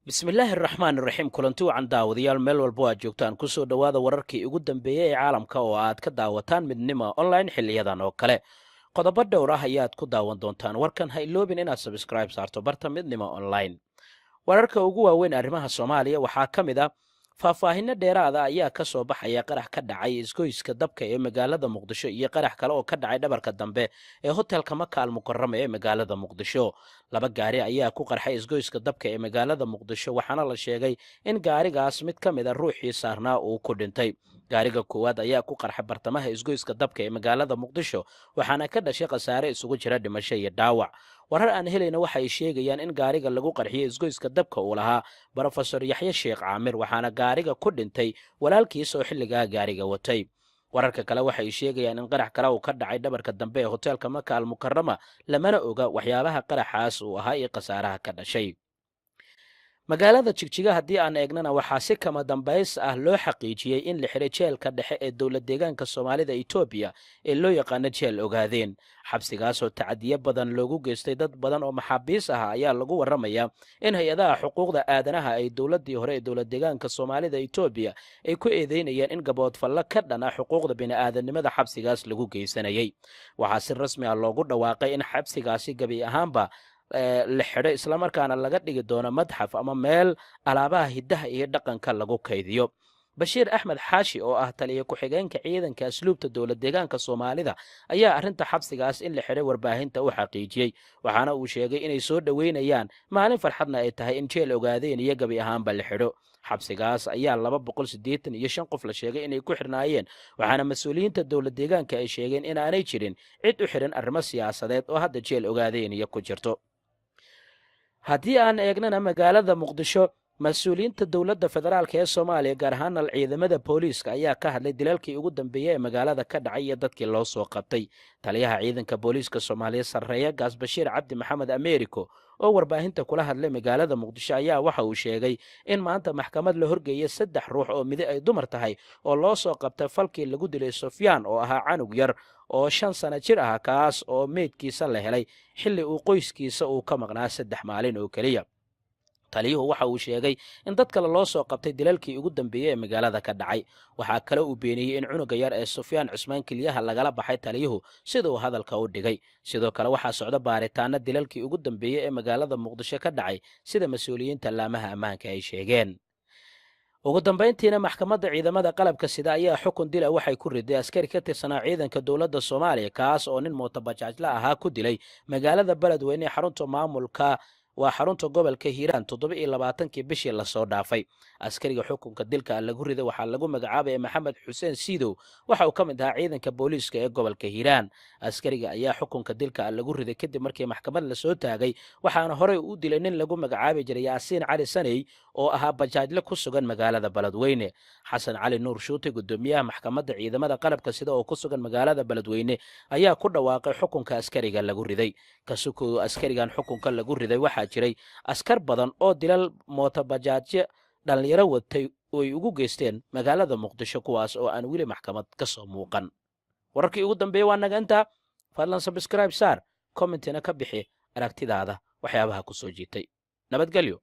bismillaahi araxmaan iraxiim kulanti wacan daawadayaal meel walbo aad joogtaan kusoo dhowaada wararkii ugu dambeeyey ee caalamka oo aad ka daawataan midnimo online xiliyadan oo kale qodobo dhowr ah ayaad ku daawan doontaan warkan ha iloobin inaad sabskribe saarto barta midnimo online. Wararka ugu waaweyn arrimaha Soomaaliya waxaa ka mid ah faahfaahinno dheeraada ayaa ka soo baxaya qarax ka dhacay isgoyska dabka ee magaalada Muqdisho iyo qarax kale oo ka dhacay dhabarka dambe ee hotelka Maka Al Mukarrama ee magaalada Muqdisho. Laba gaari ayaa ku qarxay isgoyska dabka ee magaalada Muqdisho waxaana la sheegay in gaarigaas mid ka mid ah ruuxii saarnaa uu ku dhintay. Gaariga koowaad ayaa ku qarxay bartamaha isgoyska dabka ee magaalada Muqdisho waxaana ka dhashay khasaare isugu jira dhimasho iyo dhaawac. Warar aan helayna waxay sheegayaan in gaariga lagu qarxiyay isgoyska dabka uu lahaa Professor Yaxye Sheekh Caamir waxaana gaariga ku dhintay walaalkiis oo xilligaa gaariga watay. Wararka kale waxay sheegayaan in qarax kale uu ka dhacay dhabarka dambe ee hotelka Maka Al Mukarrama lamana oga waxyaabaha qaraxaas uu ahaa iyo khasaaraha ka dhashay. Magaalada Jigjiga haddii aan eegnana waxaa si kama dambays ah loo xaqiijiyey in la xiray jeelka dhexe ee dowlad deegaanka Soomaalida Itoobiya ee loo yaqaano jeel ogaadeen. Xabsigaas oo tacadiyo badan loogu geystay dad badan oo maxaabiis ah ayaa lagu waramayaa in hay-adaha xuquuqda aadanaha ay dowladii hore ee dowlad deegaanka Soomaalida Itoobiya ay ku eedeynayaan in gaboodfallo ka dhan ah xuquuqda bini'aadanimada xabsigaas lagu geysanayay. Waxaa si rasmi ah loogu dhawaaqay in xabsigaasi gabi ahaanba la xidho islamarkaana laga dhigi doono madxaf ama meel alaabaha hiddaha iyo dhaqanka lagu kaydiyo. Bashiir Axmed Xaashi oo ah taliye ku-xigeenka ciidanka asluubta dowlad deegaanka Soomaalida ayaa arrinta xabsigaas in la xidhay warbaahinta u xaqiijiyey waxaana uu sheegay inay soo dhoweynayaan maalin farxadna ay tahay in jeel ogaadeen iyo gabi ahaanba la xidho. Xabsigaas ayaa 285 qof la sheegay inay ku xirnaayeen waxaana mas-uuliyiinta dowlad deegaanka ay sheegeen inaanay jirin cid u xiran arrimo siyaasadeed oo hadda jeel ogaadeen iyo ku jirto. Haddii aan eegnana magaalada Muqdisho mas-uuliyiinta dowladda federaalka ee Soomaaliya gaar ahaan ciidamada booliiska ayaa ka hadlay dilalkii ugu dambeeyay ee magaalada ka dhacay iyo dadkii loo soo qabtay. Taliyaha ciidanka booliiska Soomaaliya Sarreeya Gaas Bashiir Cabdi Maxamed Ameeriko oo warbaahinta kula hadlay magaalada Muqdisho ayaa waxa uu sheegay in maanta maxkamad la horgeeyay 3 ruux oo mid ay dumar tahay oo loo soo qabtay falkii lagu dilay Sufyaan oo ahaa canug yar oo 5 sano jir ah kaas oo meydkiisa la helay xilli uu qoyskiisa uu ka maqnaa 3 maalin oo kaliya. Taliyuhu waxa uu sheegay in dad kale loo soo qabtay dilalkii ugu dambeeyay ee magaalada ka dhacay. Waxaa kale uu beeniyey in cunuga yar ee Sufyaan Cusmaan kaliyaha lagala baxay taliyuhu sida uu hadalka u dhigay. Sidoo kale waxaa socda baaritaano dilalkii ugu dambeeyay ee magaalada Muqdisho ka dhacay sida mas'uuliyiinta laamaha ammaanka ay sheegeen. Ugu dambeyntiina maxkamadda ciidamada qalabka sida ayaa xukun dil waxay ku riday askari ka tirsanaa ciidanka dowladda Soomaaliya kaas oo nin mootobajaajla ahaa ku dilay magaalada Beledweyne ee xarunta maamulka waa xarunta gobolka Hiiraan 27kii bishii la soo dhaafay. Askariga xukunka dilka lagu riday waxaa lagu magacaabay Maxamed Xuseen Siidow waxa uu ka mid ahaa ciidanka booliiska ee gobolka Hiiraan. Askariga ayaa xukunka dilka lagu riday kadib markii maxkamad la soo taagay waxaana horey u dilay nin lagu magacaabi jiray Yaasiin Cali Saney oo ahaa bajaajle ku sugan magaalada Beledweyne. Xasan Cali Nuur Shuute gudoomiyaha maxkamadda ciidamada qalabka sida oo ku sugan magaalada Beledweyne ayaa ku dhawaaqay xukunka askariga lagu riday. Kasuko askarigan xukunka lagu riday waxaa jiray askar badan oo dilal mootobajaajyo dhalinyaro watay oo ay ugu geysteen magaalada Muqdisho kuwaas oo aan weli maxkamad ka soo muuqan. Wararkii ugu dambeeyay waa naga intaa. Fadlan subscribe saar, commentina ka bixi aragtidaada waxyaabaha ku soo jiitay. Nabadgelyo.